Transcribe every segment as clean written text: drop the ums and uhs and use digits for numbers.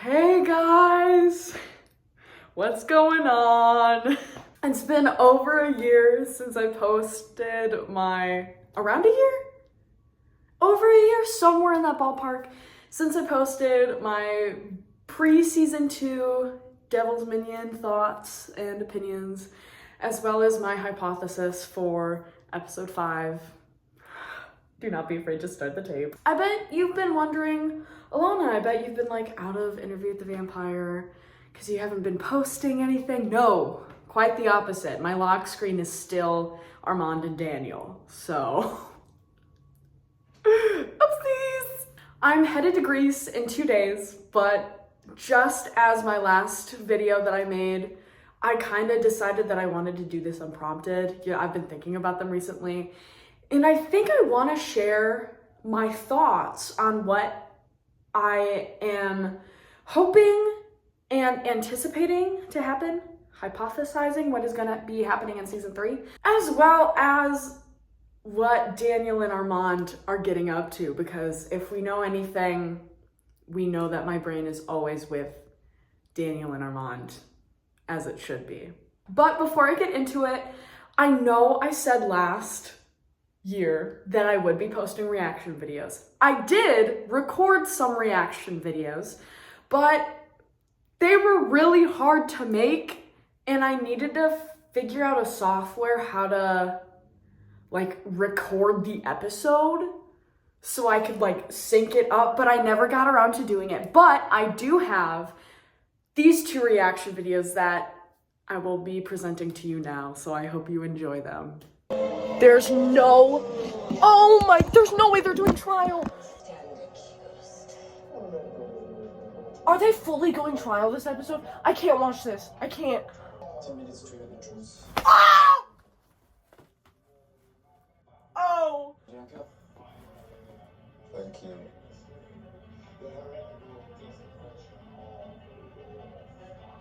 Hey guys, what's going on? It's been over a year since I posted around a year? Over a year, somewhere in that ballpark, since I posted my pre-season 2 Devil's Minion thoughts and opinions, as well as my hypothesis for episode 5. Do not be afraid to start the tape. I bet you've been wondering, Alona, I bet you've been like out of Interview with the Vampire because you haven't been posting anything. No, quite the opposite. My lock screen is still Armand and Daniel, so. Oopsies! I'm headed to Greece in 2 days, but just as my last video that I made, I kind of decided that I wanted to do this unprompted. Yeah, I've been thinking about them recently. And I think I want to share my thoughts on what I am hoping and anticipating to happen, hypothesizing what is going to be happening in season 3, as well as what Daniel and Armand are getting up to, because if we know anything, we know that my brain is always with Daniel and Armand, as it should be. But before I get into it, I know I said last year that I would be posting reaction videos. I did record some reaction videos, but they were really hard to make, and I needed to figure out a software how to like record the episode so I could like sync it up, but I never got around to doing it. But I do have these 2 reaction videos that I will be presenting to you now, so I hope you enjoy them. There's no way they're doing trial. Are they fully going trial this episode? I can't watch this. I can't. 10 minutes to the entrance. Oh! Oh! Bianca? Thank you.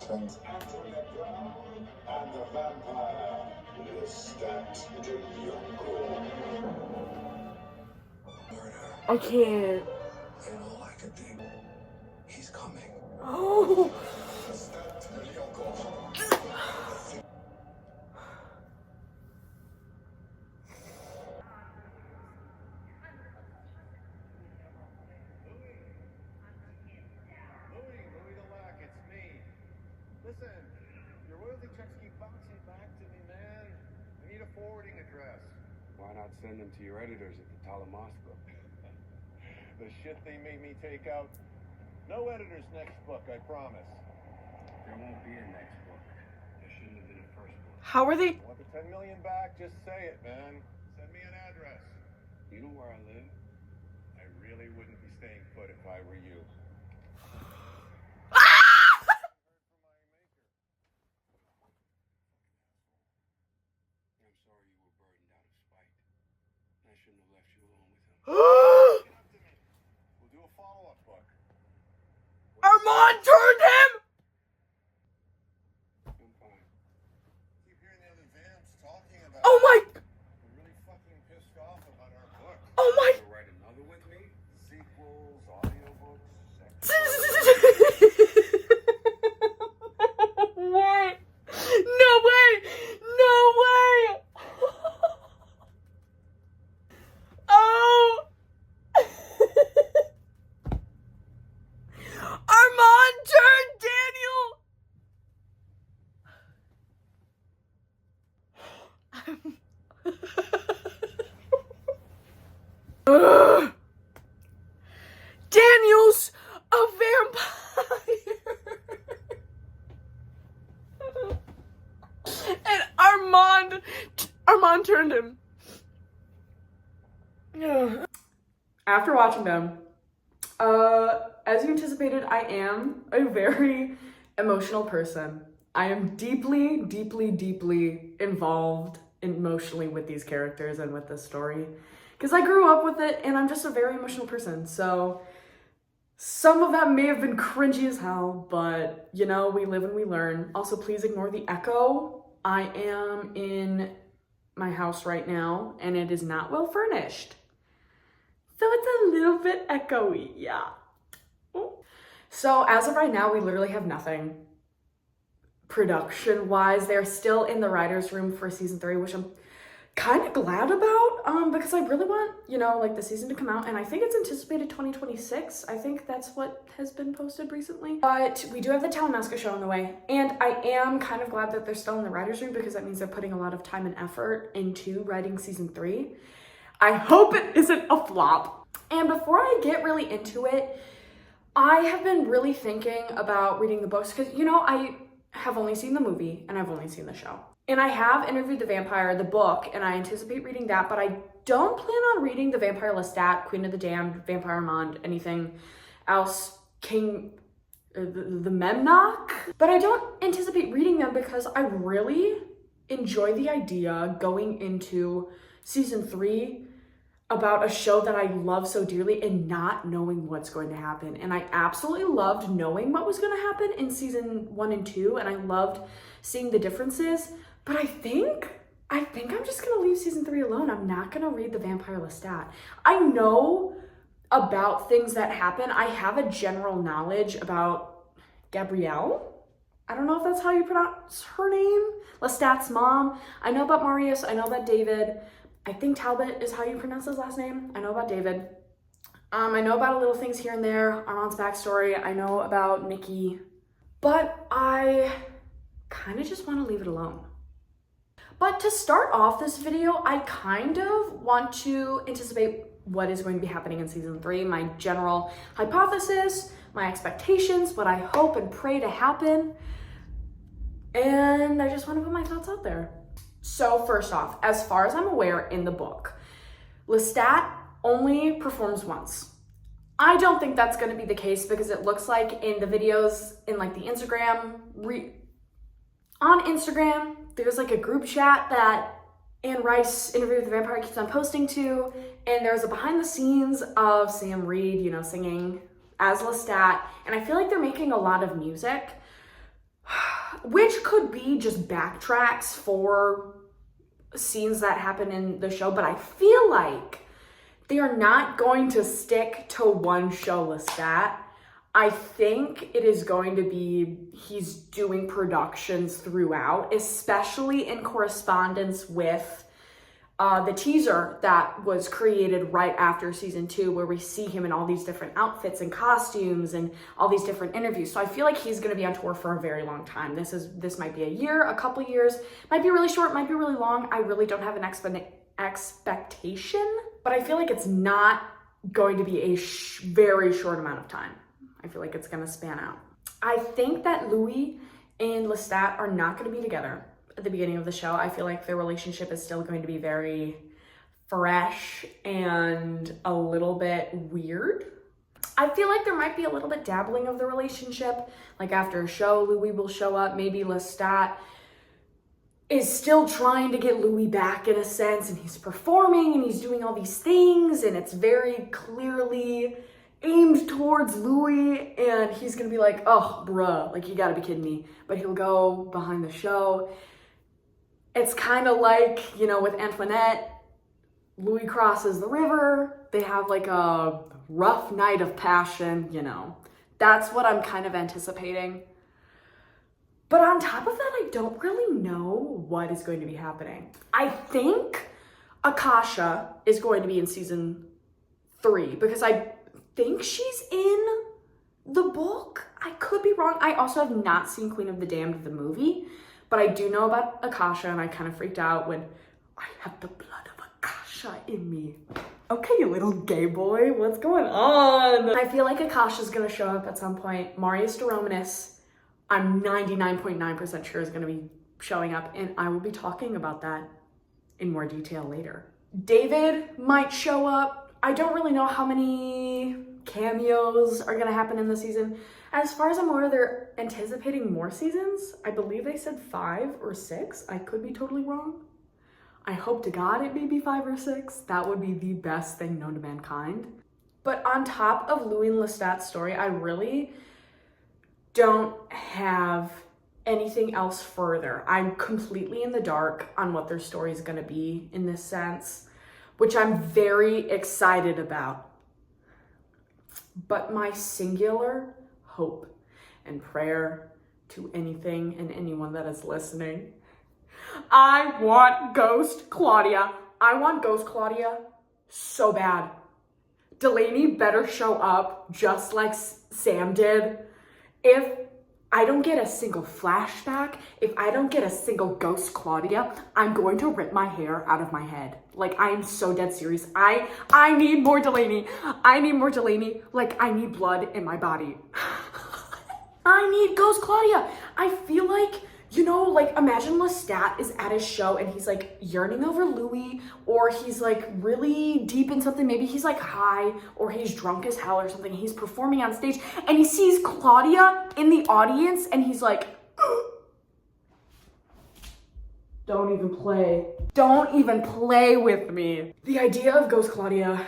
10. And the vampire, Loustat de Yonko. Murder. I can't. And all I can think, he's coming. Oh! Loustat de Yonko. Listen, your royalty checks keep bouncing back to me, man. I need a forwarding address. Why not send them to your editors at the Talamasca? The shit they made me take out. No editor's next book, I promise. There won't be a next book. There shouldn't have been a first book. How are they? Want the 10 million back? Just say it, man. Send me an address. You know where I live? I really wouldn't be staying put if I were you. I'm sorry you were burdened out of spite. I shouldn't have left you alone with him. Get up to me. We'll do a follow-up book. Armand turned him! I'm fine. Keep hearing the other vamps talking about Oh my! I'm really fucking pissed off about our book. Oh my! You'll write another with me? Sequels, audiobooks, sex. What? No way! No way! Oh! Armand turned Daniel! Ugh. Daniel's a vampire! And Armand turned him. After watching them, as you anticipated, I am a very emotional person. I am deeply, deeply, deeply involved emotionally with these characters and with this story. Because I grew up with it, and I'm just a very emotional person, so some of that may have been cringy as hell, but, you know, we live and we learn. Also, please ignore the echo. I am in my house right now, and it is not well furnished. So it's a little bit echoey, yeah. So as of right now, we literally have nothing production-wise. They're still in the writer's room for season 3, which I'm kind of glad about, because I really want, you know, like the season to come out, and I think it's anticipated 2026. I think that's what has been posted recently. But we do have the Talamasca show on the way, and I am kind of glad that they're still in the writer's room because that means they're putting a lot of time and effort into writing season 3. I hope it isn't a flop. And before I get really into it, I have been really thinking about reading the books because, you know, I have only seen the movie and I've only seen the show. And I have Interviewed the Vampire, the book, and I anticipate reading that, but I don't plan on reading The Vampire Lestat, Queen of the Damned, Vampire Armand, anything else, the Memnock. But I don't anticipate reading them because I really enjoy the idea going into season 3 about a show that I love so dearly and not knowing what's going to happen. And I absolutely loved knowing what was going to happen in season 1 and 2, and I loved seeing the differences. But I think I'm just gonna leave season 3 alone. I'm not gonna read The Vampire Lestat. I know about things that happen. I have a general knowledge about Gabrielle. I don't know if that's how you pronounce her name. Lestat's mom. I know about Marius. I know about David. I think Talbot is how you pronounce his last name. I know about David. I know about little things here and there. Armand's backstory. I know about Nikki. But I kind of just want to leave it alone. But to start off this video, I kind of want to anticipate what is going to be happening in season 3, my general hypothesis, my expectations, what I hope and pray to happen. And I just want to put my thoughts out there. So first off, as far as I'm aware in the book, Loustat only performs once. I don't think that's going to be the case because it looks like in the videos in like the Instagram, on Instagram, there's like a group chat that Anne Rice Interviewed with the Vampire keeps on posting to, and there's a behind the scenes of Sam Reed, you know, singing as Loustat, and I feel like they're making a lot of music, which could be just backtracks for scenes that happen in the show, but I feel like they are not going to stick to one show Loustat. I think it is going to be, he's doing productions throughout, especially in correspondence with the teaser that was created right after season 2, where we see him in all these different outfits and costumes and all these different interviews. So I feel like he's going to be on tour for a very long time. This might be a year, a couple years, might be really short, might be really long. I really don't have an expectation, but I feel like it's not going to be a very short amount of time. I feel like it's going to span out. I think that Louis and Loustat are not going to be together at the beginning of the show. I feel like their relationship is still going to be very fresh and a little bit weird. I feel like there might be a little bit dabbling of the relationship. Like after a show, Louis will show up. Maybe Loustat is still trying to get Louis back in a sense, and he's performing and he's doing all these things, and it's very clearly aimed towards Louis, and he's gonna be like, oh, bruh, like you gotta be kidding me. But he'll go behind the show. It's kind of like, you know, with Antoinette, Louis crosses the river. They have like a rough night of passion, you know. That's what I'm kind of anticipating. But on top of that, I don't really know what is going to be happening. I think Akasha is going to be in season 3 because I think she's in the book. I could be wrong. I also have not seen Queen of the Damned, the movie, but I do know about Akasha, and I kind of freaked out when I have the blood of Akasha in me. Okay, you little gay boy, what's going on? I feel like Akasha's gonna show up at some point. Marius de Romanis, I'm 99.9% sure is gonna be showing up, and I will be talking about that in more detail later. David might show up. I don't really know how many cameos are gonna happen in the season. As far as I'm aware, they're anticipating more seasons. I believe they said 5 or 6. I could be totally wrong. I hope to God it may be 5 or 6. That would be the best thing known to mankind. But on top of Louis and Lestat's story, I really don't have anything else further. I'm completely in the dark on what their story is gonna be in this sense, which I'm very excited about. But my singular hope and prayer to anything and anyone that is listening. I want Ghost Claudia. I want Ghost Claudia so bad. Delaney better show up just like Sam did. If I don't get a single flashback, if I don't get a single Ghost Claudia, I'm going to rip my hair out of my head. Like, I am so dead serious. I need more Delaney. I need more Delaney. Like, I need blood in my body. I need Ghost Claudia. I feel like, you know, like, imagine Loustat is at his show and he's like yearning over Louis, or he's like really deep in something. Maybe he's like high, or he's drunk as hell or something. He's performing on stage and he sees Claudia in the audience and he's like, don't even play. Don't even play with me. The idea of Ghost Claudia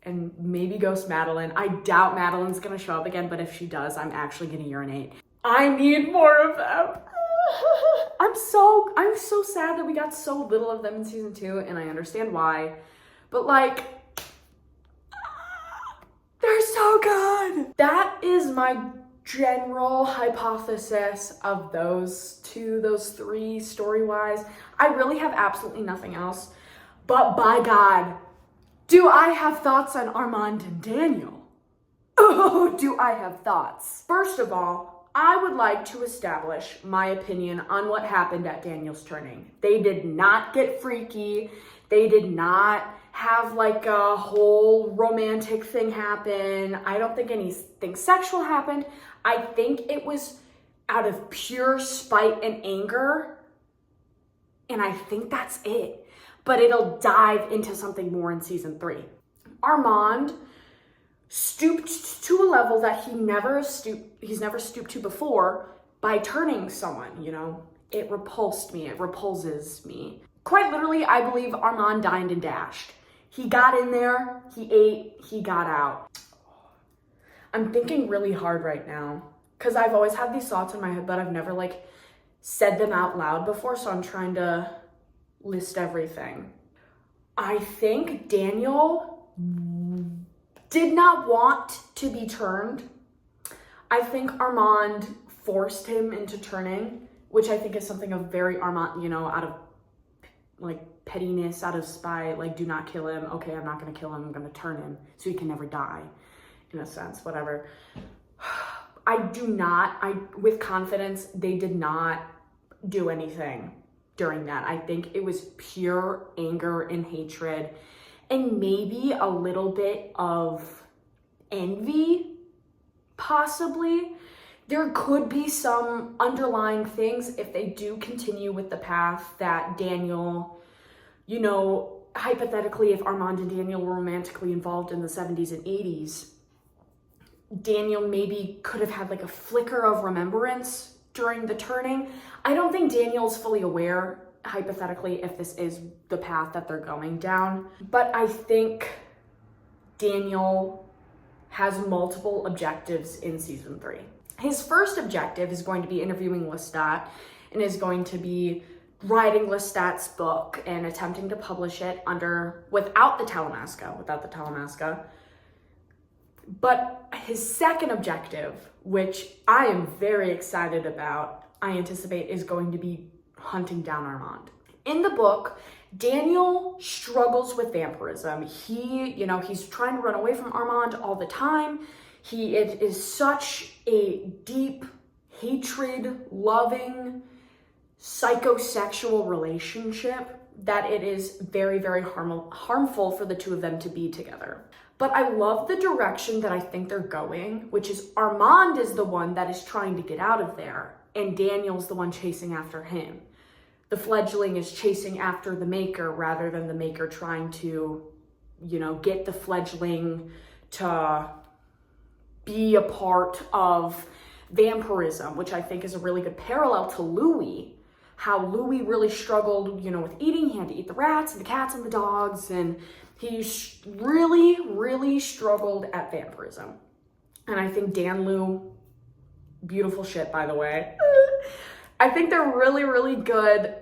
and maybe Ghost Madeline. I doubt Madeline's gonna show up again, but if she does, I'm actually gonna urinate. I need more of them. I'm so sad that we got so little of them in season 2, and I understand why. But like, they're so good. That is my general hypothesis of those 3 story-wise. I really have absolutely nothing else. But by God, do I have thoughts on Armand and Daniel? Oh, do I have thoughts? First of all, I would like to establish my opinion on what happened at Daniel's turning. They did not get freaky. They did not have like a whole romantic thing happen. I don't think anything sexual happened. I think it was out of pure spite and anger. And I think that's it. But it'll dive into something more in season 3. Armand stooped to a level that he's never stooped to before by turning someone, you know. It repulsed me. It repulses me. Quite literally, I believe Armand dined and dashed. He got in there, he ate, he got out. I'm thinking really hard right now because I've always had these thoughts in my head, but I've never like said them out loud before, so I'm trying to list everything. I think Daniel did not want to be turned. I think Armand forced him into turning, which I think is something of very Armand, you know, out of like pettiness, out of spite, like do not kill him. Okay, I'm not gonna kill him, I'm gonna turn him so he can never die, in a sense, whatever. With confidence, they did not do anything during that. I think it was pure anger and hatred, and maybe a little bit of envy, possibly. There could be some underlying things if they do continue with the path that Daniel, you know, hypothetically, if Armand and Daniel were romantically involved in the 70s and 80s, Daniel maybe could have had like a flicker of remembrance during the turning. I don't think Daniel's fully aware, hypothetically, if this is the path that they're going down. But I think Daniel has multiple objectives in season 3. His first objective is going to be interviewing Loustat and is going to be writing Loustat's book and attempting to publish it without the Talamasca. But his second objective, which I am very excited about, I anticipate is going to be hunting down Armand. In the book, Daniel struggles with vampirism. He's trying to run away from Armand all the time. It is such a deep, hatred-loving, psychosexual relationship that it is very, very harmful for the two of them to be together. But I love the direction that I think they're going, which is Armand is the one that is trying to get out of there, and Daniel's the one chasing after him. The fledgling is chasing after the maker rather than the maker trying to, get the fledgling to be a part of vampirism, which I think is a really good parallel to Louis. How Louis really struggled, with eating. He had to eat the rats and the cats and the dogs, and he really, really struggled at vampirism. And I think Dan Lou, beautiful shit, by the way. I think they're really, really good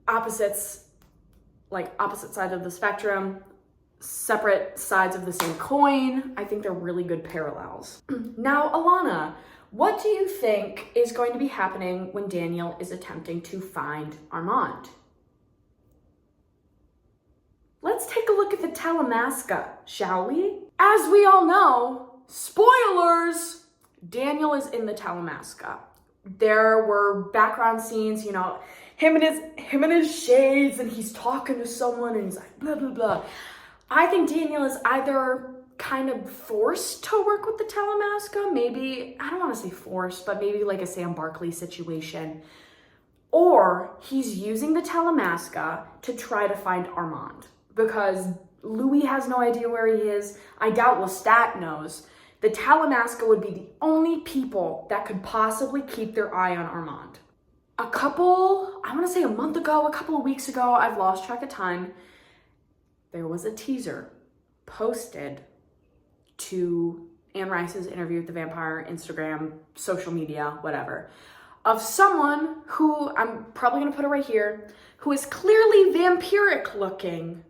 opposites, like opposite sides of the spectrum. separate sides of the same coin. I think they're really good parallels. Now, Alana, what do you think is going to be happening when Daniel is attempting to find Armand? Let's take a look at the Talamasca, shall we? As we all know, spoilers, Daniel is in the Talamasca. There were background scenes, you know, him and his shades, and he's talking to someone and he's like, blah, blah, blah. I think Daniel is either kind of forced to work with the Talamasca, maybe, I don't want to say forced, but maybe like a Sam Barkley situation, or he's using the Talamasca to try to find Armand, because Louis has no idea where he is. I doubt Loustat knows. The Talamasca would be the only people that could possibly keep their eye on Armand. I want to say a month ago, a couple of weeks ago, I've lost track of time, there was a teaser posted to Anne Rice's Interview with the Vampire, Instagram, social media, whatever, of someone who, I'm probably going to put it right here, who is clearly vampiric looking.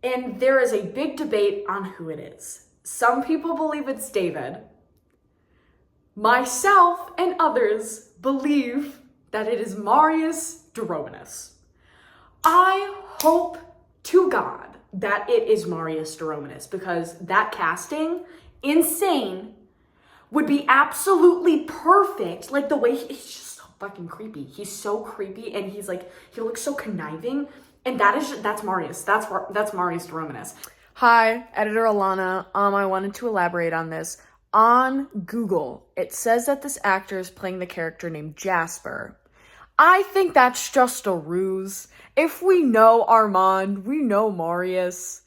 And there is a big debate on who it is. Some people believe it's David. Myself and others believe that it is Marius Dorominus. I hope to God that it is Marius Dorominus, because that casting, insane, would be absolutely perfect. Like the way he's just so fucking creepy. He's so creepy, and he's like, he looks so conniving, and that's Marius. That's Marius Dorominus. Hi, editor Alana. I wanted to elaborate on this. On Google, it says that this actor is playing the character named Jasper. I think that's just a ruse. If we know Armand, we know Marius,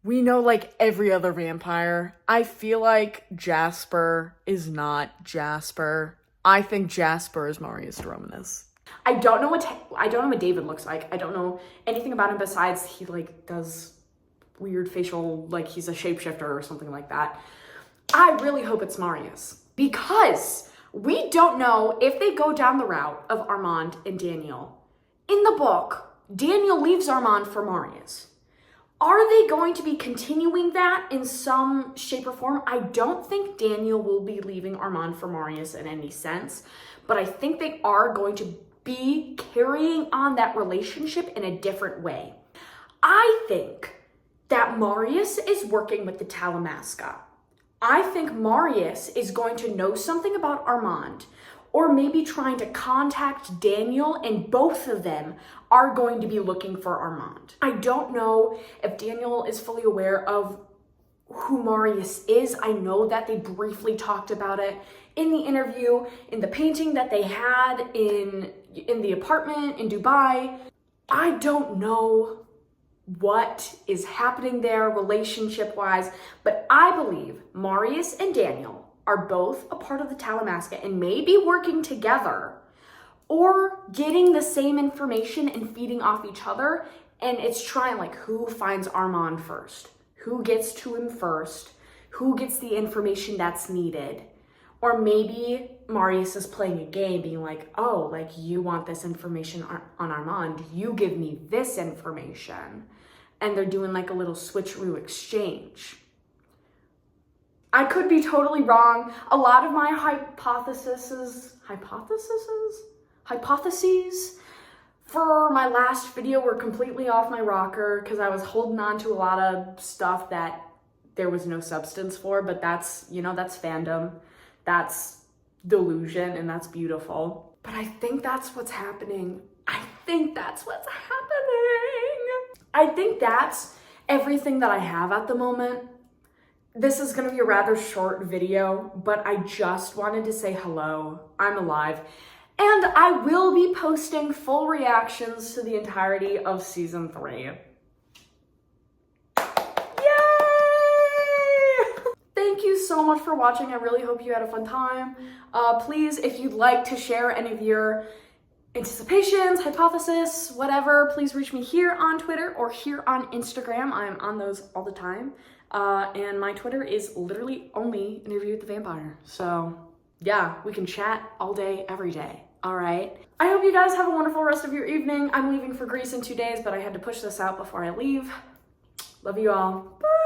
we know like every other vampire. I feel like Jasper is not Jasper. I think Jasper is Marius Dorominus. I don't know what David looks like. I don't know anything about him besides he like does weird facial, like he's a shapeshifter or something like that. I really hope it's Marius, because we don't know if they go down the route of Armand and Daniel. In the book, Daniel leaves Armand for Marius. Are they going to be continuing that in some shape or form? I don't think Daniel will be leaving Armand for Marius in any sense, but I think they are going to be carrying on that relationship in a different way. I think that Marius is working with the Talamasca. I think Marius is going to know something about Armand, or maybe trying to contact Daniel, and both of them are going to be looking for Armand. I don't know if Daniel is fully aware of who Marius is. I know that they briefly talked about it in the interview, in the painting that they had in the apartment in Dubai. I don't know what is happening there relationship-wise, but I believe Marius and Daniel are both a part of the Talamasca and may be working together or getting the same information and feeding off each other, and it's trying like who finds Armand first, who gets to him first, who gets the information that's needed. Or maybe Marius is playing a game, being like, oh, like you want this information on Armand, you give me this information. And they're doing like a little switcheroo exchange. I could be totally wrong. A lot of my hypotheses for my last video were completely off my rocker because I was holding on to a lot of stuff that there was no substance for, but that's, you know, that's fandom. That's delusion, and that's beautiful. But I think that's what's happening. I think that's everything that I have at the moment. This is gonna be a rather short video, but I just wanted to say hello. I'm alive. And I will be posting full reactions to the entirety of season 3. Thank you so much for watching. I really hope you had a fun time. Please, if you'd like to share any of your anticipations, hypothesis, whatever, please reach me here on Twitter or here on Instagram. I'm on those all the time. And my Twitter is literally only Interview with the Vampire. So yeah, we can chat all day, every day. All right. I hope you guys have a wonderful rest of your evening. I'm leaving for Greece in 2 days, but I had to push this out before I leave. Love you all. Bye.